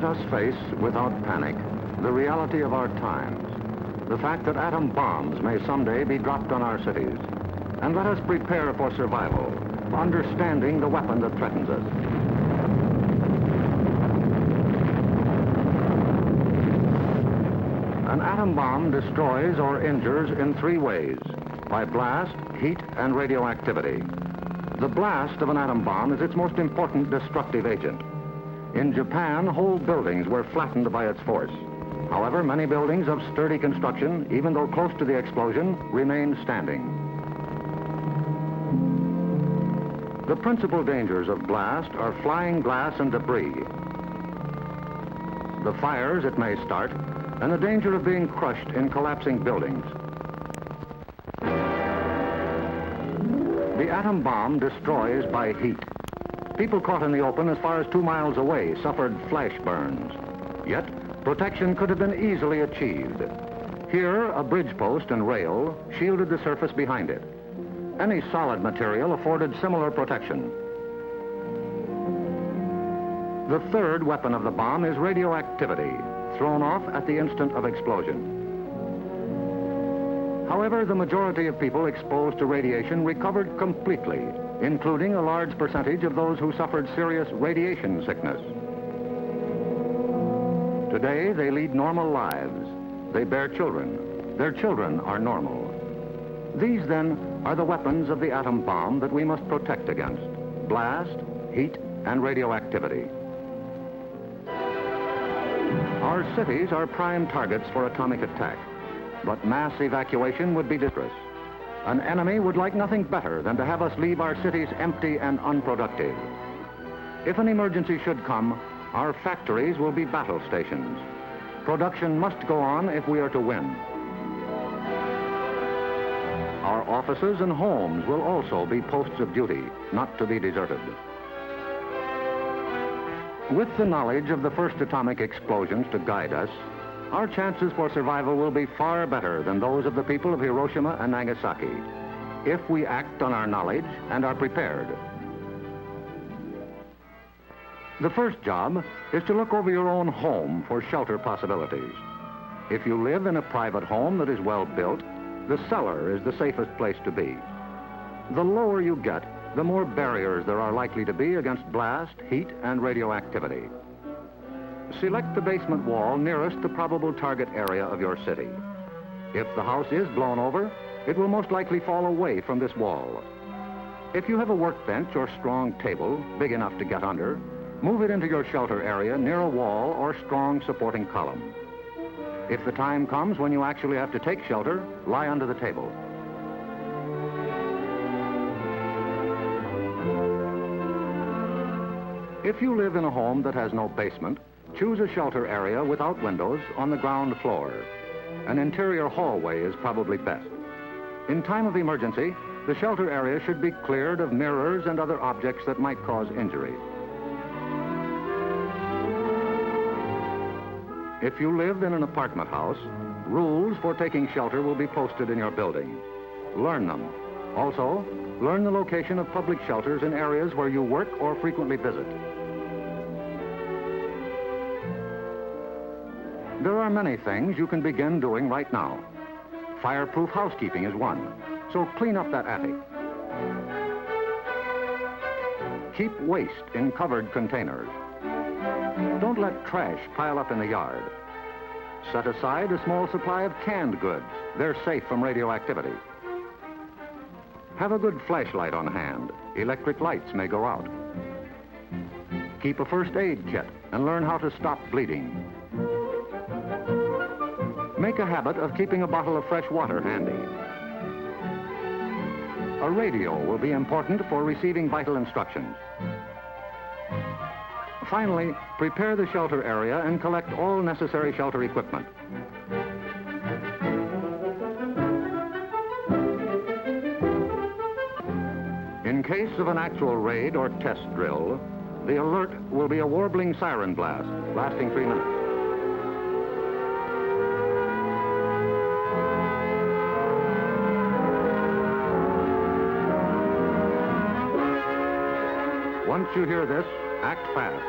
Let us face, without panic, the reality of our times, the fact that atom bombs may someday be dropped on our cities, and let us prepare for survival, understanding the weapon that threatens us. An atom bomb destroys or injures in three ways: by blast, heat, and radioactivity. The blast of an atom bomb is its most important destructive agent. In Japan, whole buildings were flattened by its force. However, many buildings of sturdy construction, even though close to the explosion, remain standing. The principal dangers of blast are flying glass and debris, the fires it may start, and the danger of being crushed in collapsing buildings. The atom bomb destroys by heat. People caught in the open as far as 2 miles away suffered flash burns. Yet, protection could have been easily achieved. Here, a bridge post and rail shielded the surface behind it. Any solid material afforded similar protection. The third weapon of the bomb is radioactivity, thrown off at the instant of explosion. However, the majority of people exposed to radiation recovered completely, including a large percentage of those who suffered serious radiation sickness. Today, they lead normal lives. They bear children. Their children are normal. These, then, are the weapons of the atom bomb that we must protect against: blast, heat, and radioactivity. Our cities are prime targets for atomic attack, but mass evacuation would be disastrous. An enemy would like nothing better than to have us leave our cities empty and unproductive. If an emergency should come, our factories will be battle stations. Production must go on if we are to win. Our offices and homes will also be posts of duty, not to be deserted. With the knowledge of the first atomic explosions to guide us, our chances for survival will be far better than those of the people of Hiroshima and Nagasaki, if we act on our knowledge and are prepared. The first job is to look over your own home for shelter possibilities. If you live in a private home that is well built, the cellar is the safest place to be. The lower you get, the more barriers there are likely to be against blast, heat, and radioactivity. Select the basement wall nearest the probable target area of your city. If the house is blown over, it will most likely fall away from this wall. If you have a workbench or strong table big enough to get under, move it into your shelter area near a wall or strong supporting column. If the time comes when you actually have to take shelter, lie under the table. If you live in a home that has no basement, choose a shelter area without windows on the ground floor. An interior hallway is probably best. In time of emergency, the shelter area should be cleared of mirrors and other objects that might cause injury. If you live in an apartment house, rules for taking shelter will be posted in your building. Learn them. Also, learn the location of public shelters in areas where you work or frequently visit. There are many things you can begin doing right now. Fireproof housekeeping is one, so clean up that attic. Keep waste in covered containers. Don't let trash pile up in the yard. Set aside a small supply of canned goods. They're safe from radioactivity. Have a good flashlight on hand. Electric lights may go out. Keep a first aid kit and learn how to stop bleeding. Make a habit of keeping a bottle of fresh water handy. A radio will be important for receiving vital instructions. Finally, prepare the shelter area and collect all necessary shelter equipment. In case of an actual raid or test drill, the alert will be a warbling siren blast lasting 3 minutes. Once you hear this, act fast.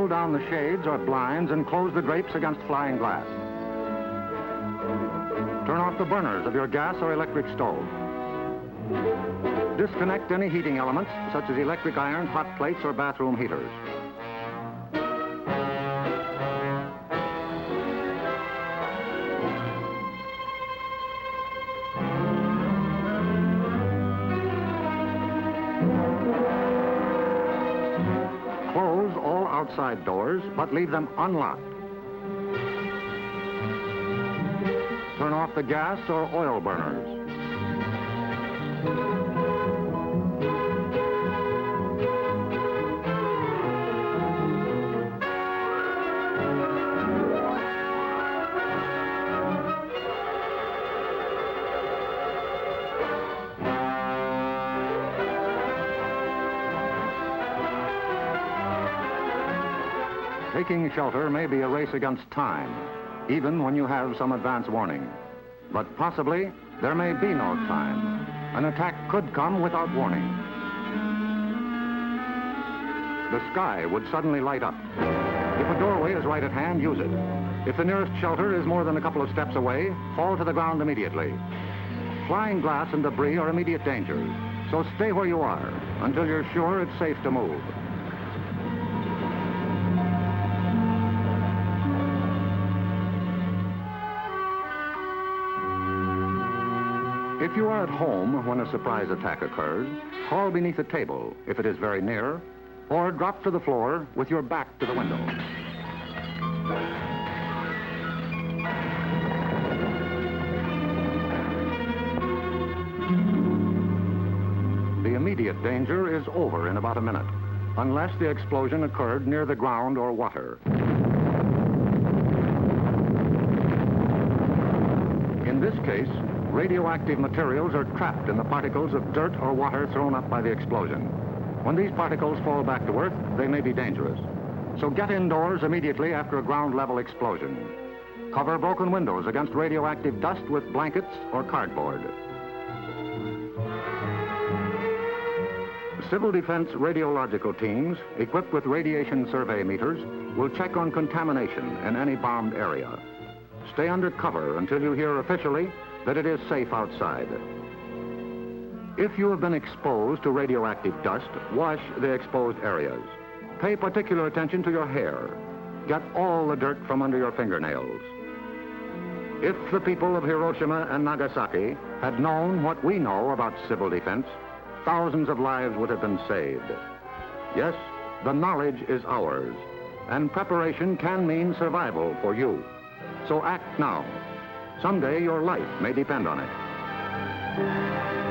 pull down the shades or blinds and close the drapes against flying glass. Turn off the burners of your gas or electric stove. Disconnect any heating elements, such as electric irons, hot plates, or bathroom heaters. Close all outside doors, but leave them unlocked. Turn off the gas or oil burners. Taking shelter may be a race against time, even when you have some advance warning. But possibly, there may be no time. An attack could come without warning. The sky would suddenly light up. If a doorway is right at hand, use it. If the nearest shelter is more than a couple of steps away, fall to the ground immediately. Flying glass and debris are immediate dangers, so stay where you are until you're sure it's safe to move. If you are at home when a surprise attack occurs, crawl beneath a table if it is very near, or drop to the floor with your back to the window. The immediate danger is over in about a minute, unless the explosion occurred near the ground or water. In this case, radioactive materials are trapped in the particles of dirt or water thrown up by the explosion. When these particles fall back to Earth, they may be dangerous. So get indoors immediately after a ground-level explosion. Cover broken windows against radioactive dust with blankets or cardboard. Civil defense radiological teams, equipped with radiation survey meters, will check on contamination in any bombed area. Stay under cover until you hear officially that it is safe outside. If you have been exposed to radioactive dust, wash the exposed areas. Pay particular attention to your hair. Get all the dirt from under your fingernails. If the people of Hiroshima and Nagasaki had known what we know about civil defense, thousands of lives would have been saved. Yes, the knowledge is ours, and preparation can mean survival for you. So act now. Someday your life may depend on it.